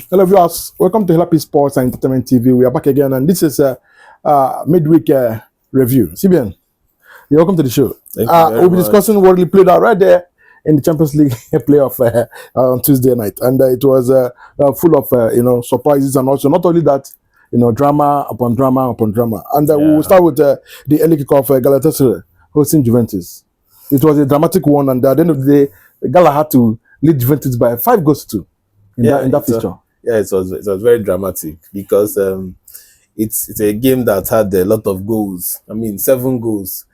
Hello viewers, welcome to Hila-P Sports and Entertainment TV. We are back again, and this is a midweek review. CBN, you're welcome to the show. Thank you very We'll be much. discussing what we played out right there in the Champions League playoff on Tuesday night, and it was full of surprises, and also not only that, drama upon drama upon drama. And we will start with the early kickoff Galatasaray hosting Juventus. It was a dramatic one, and at the end of the day, Gala had to lead Juventus by 5-2 in that fixture. It was very dramatic because it's a game that had a lot of goals. I mean, 7 goals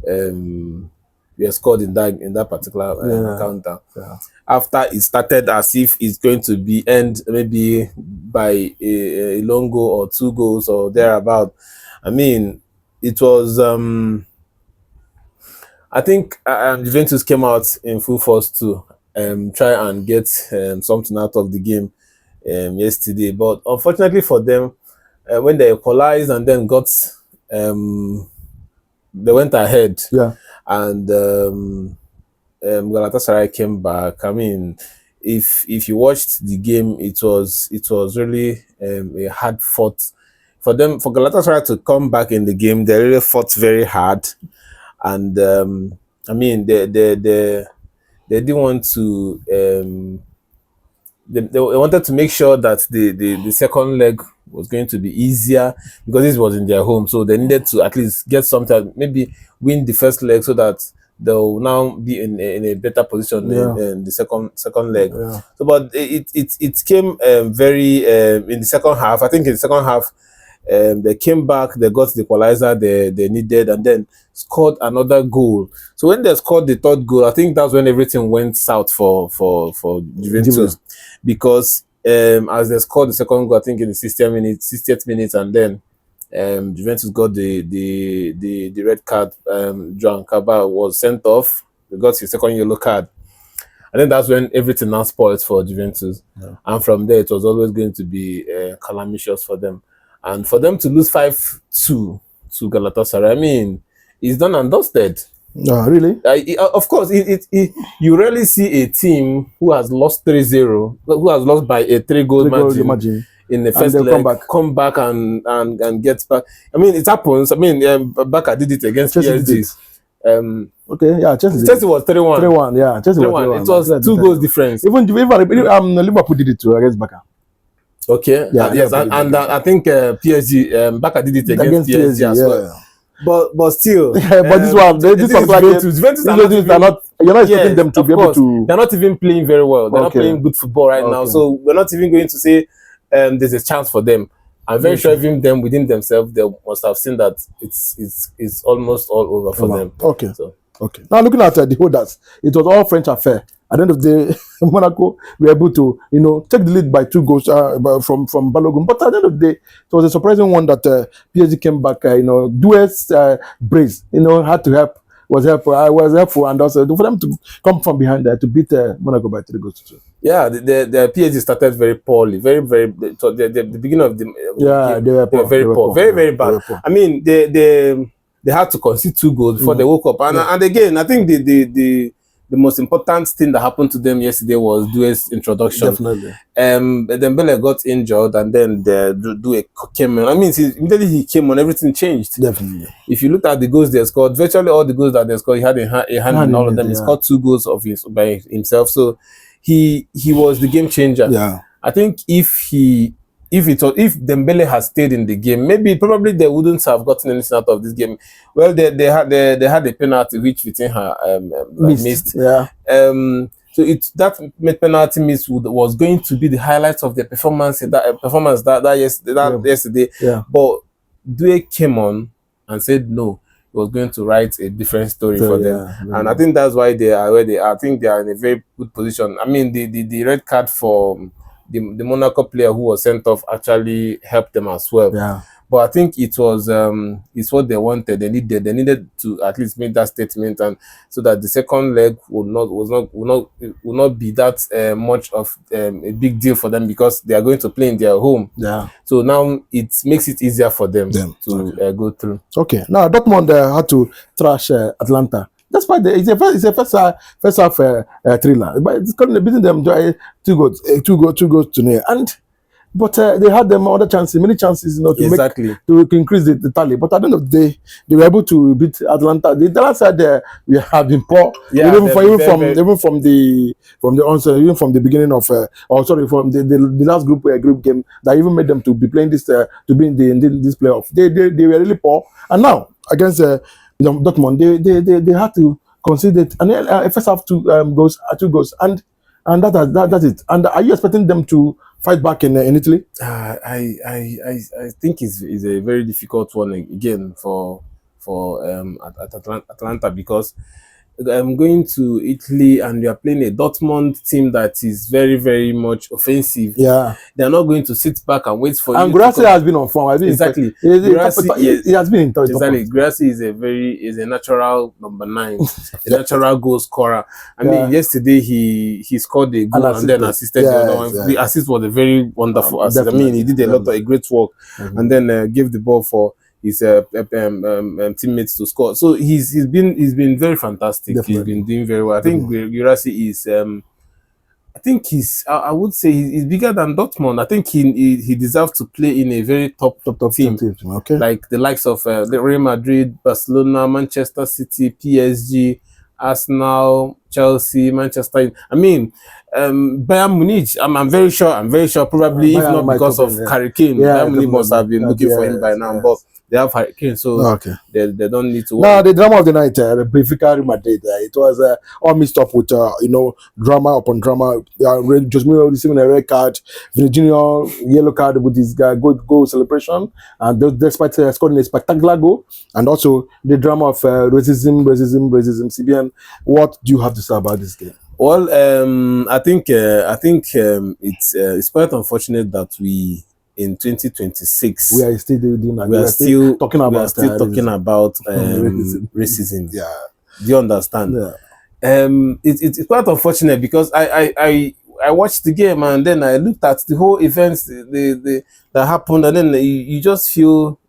were scored in that particular counter. Yeah. After it started as if it's going to be end maybe by a long goal or 2 goals or thereabout. I mean, it was. I think Juventus came out in full force to try and get something out of the game yesterday, but unfortunately for them, when they equalized and then they went ahead, and Galatasaray came back. I mean, if you watched the game, it was really a hard fought for them. For Galatasaray to come back in the game, they really fought very hard, and I mean they didn't want to. They wanted to make sure that the second leg was going to be easier because this was in their home, so they needed to at least get something, maybe win the first leg so that they'll now be in a better position in the second leg. So, but it came very in the second half. I think in the second half, they came back, they got the equalizer they needed, and then scored another goal. So when they scored the third goal, I think that's when everything went south for Juventus, because as they scored the second goal, I think in the 60th minute, and then Juventus got the red card. Joan Cabal was sent off. They got his second yellow card. I think that's when everything now spoiled for Juventus. And from there, it was always going to be calamitous for them. And for them to lose 5-2 to Galatasaray, I mean, it's done and dusted. Really? Of course, you rarely see a team who has lost 3-0, who has lost by a 3-goal margin in the first leg, come back and get back. I mean, it happens. I mean, Barca did it against PSG. Chelsea was 3-1. 3-1, yeah. Chelsea was 3-1. It was 2 goals difference. Even Liverpool did it too against Barca. Okay. Yes, and I think PSG, Barca did it against PSG as well. But still, but this one like Juventus are not. You're not expecting them to be able to. They're not even playing very well. They're not playing good football right now. So we're not even going to say there's a chance for them. I'm very sure even them within themselves, they must have seen that it's almost all over for them. Okay. Now looking at the holders, it was all French affair. At the end of the day, Monaco were able to, take the lead by 2 goals from Balogun. But at the end of the day, it was a surprising one that PSG came back. Duets brace, had to help. Was helpful, and also for them to come from behind there to beat Monaco by 3-2. Yeah, the PSG started very poorly, very So the beginning of the game, they were very poor, very bad. I mean, they had to concede 2 goals before they woke up, and again, I think the most important thing that happened to them yesterday was Doué's introduction. Definitely. Dembele got injured, and then Doué came on. I mean, immediately he came on, everything changed. Definitely. If you look at the goals they scored, virtually all the goals that they scored, he had a hand in all of them. He scored 2 goals by himself. So he was the game changer. Yeah. I think if Dembele had stayed in the game, probably they wouldn't have gotten anything out of this game. Well, they had a penalty which Vitinha missed. Yeah. So that penalty miss was going to be the highlights of the performance yesterday. Yeah. But Doué came on and said no. He was going to write a different story for them. Yeah. And I think that's why they are where they are. I think they are in a very good position. I mean, the red card for the Monaco player who was sent off actually helped them as well. Yeah. But I think it's what they wanted. They needed to at least make that statement, and so that the second leg will not be that much of a big deal for them, because they are going to play in their home. Yeah. So now it makes it easier for them to go through. Okay. Now Dortmund had to trash Atlanta Despite it's a first half thriller, but it's currently beating them 2 goals to nil. And but they had them other chances, many chances, to Exactly. to increase the tally. But at the end of the day, they were able to beat Atlanta. The Atlanta side we have been poor, Yeah, even from the onset, even from the beginning of, from the last group game that even made them to be playing this to be in this playoff. They were really poor, and now against Dortmund, they had to concede it, and then first half two goals, and that's it. And are you expecting them to fight back in Italy? I think is a very difficult one again for Atlanta, because I'm going to Italy and we are playing a Dortmund team that is very, very much offensive. Yeah, they are not going to sit back and wait for and you. And Guirassy has been on form. Exactly. He has been in touch. Exactly. Guirassy is a natural number 9, a natural goal scorer. I mean, yesterday he scored a goal and then assisted the other one. The assist was a very wonderful assist. I mean, he did a great work, and then gave the ball for his teammates to score. So he's been very fantastic. Definitely. He's been doing very well. I think Guirassy is I would say he's bigger than Dortmund. I think he deserves to play in a very top team. Okay. Like the likes of the Real Madrid, Barcelona, Manchester City, PSG, Arsenal, Chelsea, Manchester. I mean, Bayern Munich. I'm very sure. Probably if not because of Harry Kane, Bayern Munich must have been looking for him by now. But they have Harry Kane, so they don't need to worry. Now the drama of the night, Benfica Real Madrid. It was all mixed up with drama upon drama. Jose Mourinho receiving a red card, Virginio yellow card with his goal celebration, and despite scoring a spectacular goal, and also the drama of racism. CBN, what do you have to say about this game? Well, I think it's quite unfortunate that we, in 2026, we are still doing that. We are still talking about racism. Yeah, do you understand? Yeah. It's quite unfortunate because I watched the game and then I looked at the whole events that happened, and then you just feel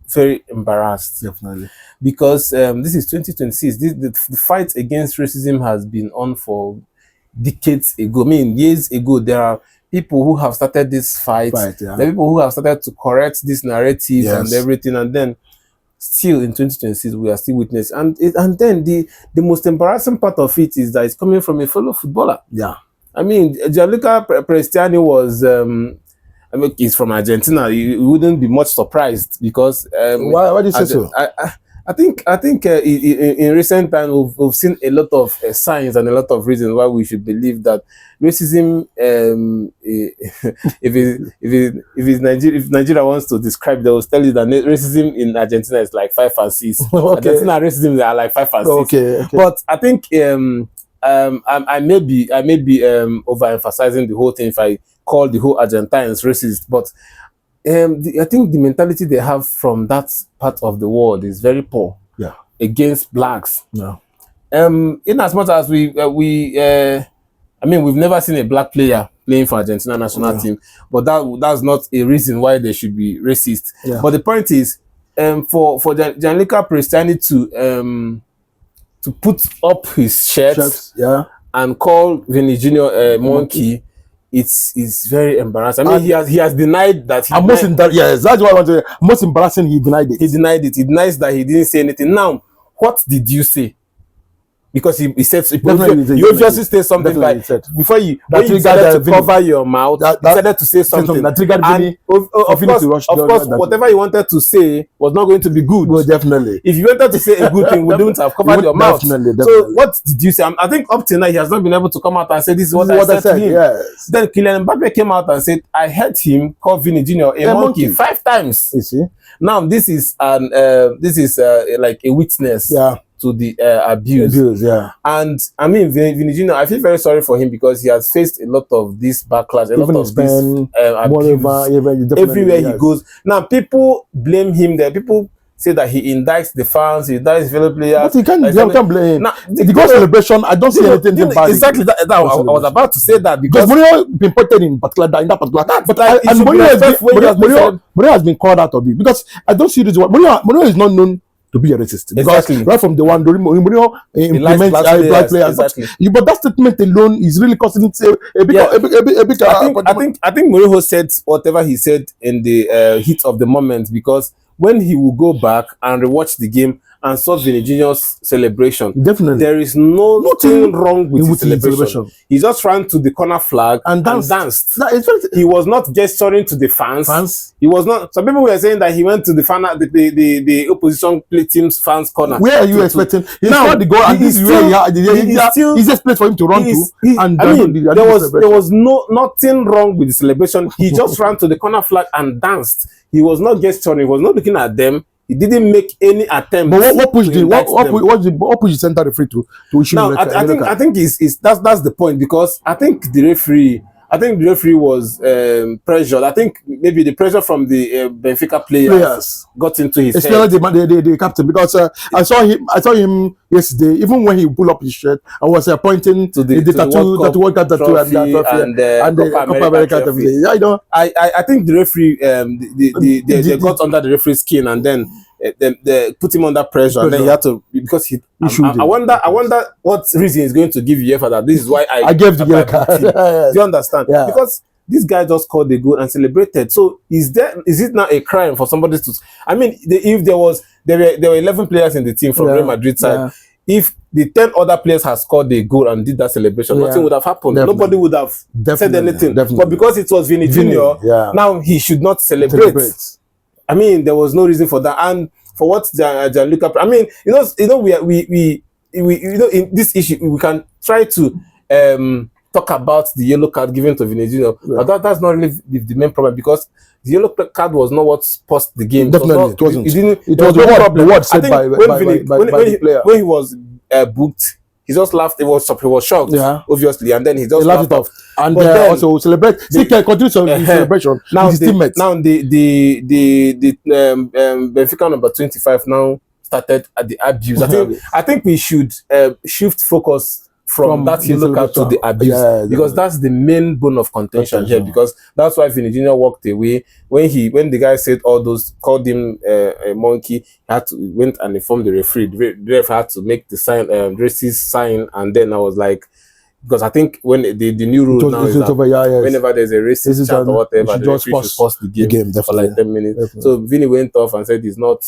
very embarrassed. Definitely. Because this is 2026. The fight against racism has been on for decades ago. I mean, years ago, there are people who have started this fight. There are people who have started to correct this narrative and everything. And then still in 2026, we are still witnessing. And then the most embarrassing part of it is that it's coming from a fellow footballer. Yeah. I mean, Gianluca Prestiani was... I mean, he's from Argentina. You wouldn't be much surprised because... why do you say so? I think in recent times we've seen a lot of signs and a lot of reasons why we should believe that racism, if Nigeria wants to describe, they will tell you that racism in Argentina is like 5 and 6. Argentina racism, they are like 5 and 6. Okay. But I think I may be overemphasizing the whole thing if I call the whole Argentines racist, but I think the mentality they have from that part of the world is very poor. Yeah. Against blacks. Yeah. In as much as we've never seen a black player playing for Argentina national team, but that's not a reason why they should be racist. Yeah. But the point is, for Gianluca Prestiani to put up his shirt and call Vinny Jr. a monkey. It's very embarrassing. I mean, he has denied that. That's what I want to say. Most embarrassing, he denied it. He denies that he didn't say anything. Now, what did you say? Because he said you obviously say something like before you decided to cover your mouth. You decided to say something that triggered Vinny. Of course, whatever you wanted to say was not going to be good. Well, definitely. If you wanted to say a good thing, we wouldn't have covered your mouth. Definitely. So what did you say? I think up till now he has not been able to come out and say this is what I said to him. Yes. Then Kylian Mbappe came out and said, I heard him call Vinny Jr. a monkey 5 times. You see? Now this is like a witness. To the abuse. And I mean, Vinny Jr., I feel very sorry for him because he has faced a lot of this backlash, abuse everywhere he goes. Now, people blame him there. People say that he indicts the fans, he indicts fellow players. But he can't blame him. Now, the goal celebration, I don't see anything bad. Exactly, I was about to say that because Mourinho been put in particular in that particular. Mourinho has been called out of it because I don't see this. Mourinho is not known to be a racist. Because Exactly. right from the one, Mourinho implements black players. Exactly. But that statement alone is really causing a big, Yeah. a big. I think Mourinho said whatever he said in the heat of the moment, because when he will go back and rewatch the game and saw Vinny Junior's celebration, Definitely. there is nothing wrong with his celebration. celebration. He just ran to the corner flag and danced. No, it's very, He was not gesturing to the fans. He was not. Some people were saying that he went to the fan, the opposition team's fans corner. Where are you expecting? He's not the goal, and this is where the easiest place for him to run to. And I mean, there was nothing wrong with the celebration. He just ran to the corner flag and danced. He was not gesturing. He was not looking at them. He didn't make any attempt. But what pushed the center referee to issue? Now, I think that's the point, because I think the referee was pressured. I think maybe the pressure from the Benfica players got into his head. Especially the captain, because I saw him yesterday. Even when he pulled up his shirt, I was pointing to the World Cup tattoo and the Copa America trophy. Yeah, you know. I think the referee they got under the referee's skin, and then they put him under pressure, and then he had to, because I wonder what reason he's going to give UEFA that this is why I gave the yellow card. Do you understand? Yeah. Because this guy just scored a goal and celebrated. So is it now a crime for somebody to? I mean, if there were 11 players in the team from Real Madrid side. If the 10 other players had scored a goal and did that celebration, nothing would have happened. Nobody would have said anything. But because it was Vinny Junior, now he should not celebrate. I mean, there was no reason for that. And for what Gianluca, I mean, we in this issue we can try to talk about the yellow card given to Vinny Junior, but that's not really the main problem, because the yellow card was not what paused the game. Definitely, it wasn't. It was the word said by the player. When he was booked, he just laughed. He was shocked, obviously, and then he just laughed it off. And then also celebrate. He can continue celebration. Now with his teammates. Now the Benfica number 25 now started at the abuse. I think we should shift focus from that yellow card to the abuse, because that's the main bone of contention here. Because that's why Vinny Junior walked away when the guy said all those, called him a monkey. He went and informed the referee. The referee had to make the sign, racist sign, and then I was like, because I think when the new rule now is that whenever there's a racist chant or whatever, the referee should pause the game for like 10 minutes. Definitely. So Vinny went off and said he's no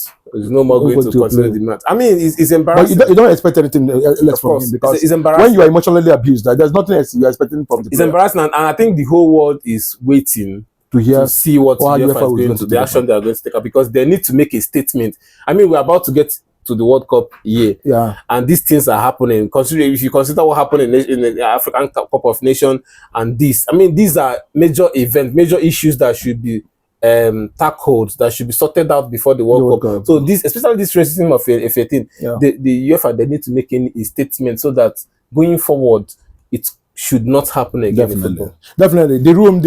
more going to continue the match. I mean, it's embarrassing. But you don't expect anything less from him, because it's embarrassing. When you are emotionally abused, there's nothing else you're expecting from the player. It's embarrassing, and I think the whole world is waiting to see what UEFA is going to, the action they are going to take up, because they need to make a statement. I mean, we're about to get to the World Cup year, and these things are happening. If you consider what happened in the African Cup of Nations, and this, I mean, these are major events, major issues that should be tackled, that should be sorted out before the World Cup. So this, especially this racism of F18, the UEFA, they need to make a statement so that going forward it should not happen again. Definitely. The rule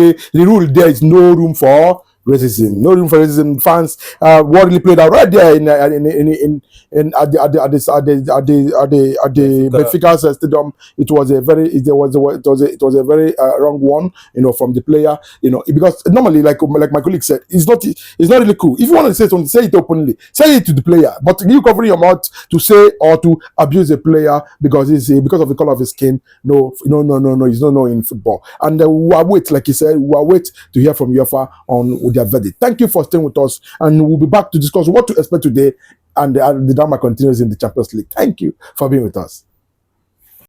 there is no room for racism. No room for racism. Fans what really played out right there in at the Benfica stadium. It was a very wrong one, from the player, because normally, like my colleague said, it's not really cool. If you want to say something, say it openly, say it to the player. But you covering your mouth to say or to abuse a player because of the color of his skin, no, it's no in football. And we are wait, like you said, we are wait to hear from UEFA on their verdict. Thank you for staying with us, and we'll be back to discuss what to expect today, and the drama continues in the Champions League. Thank you for being with us.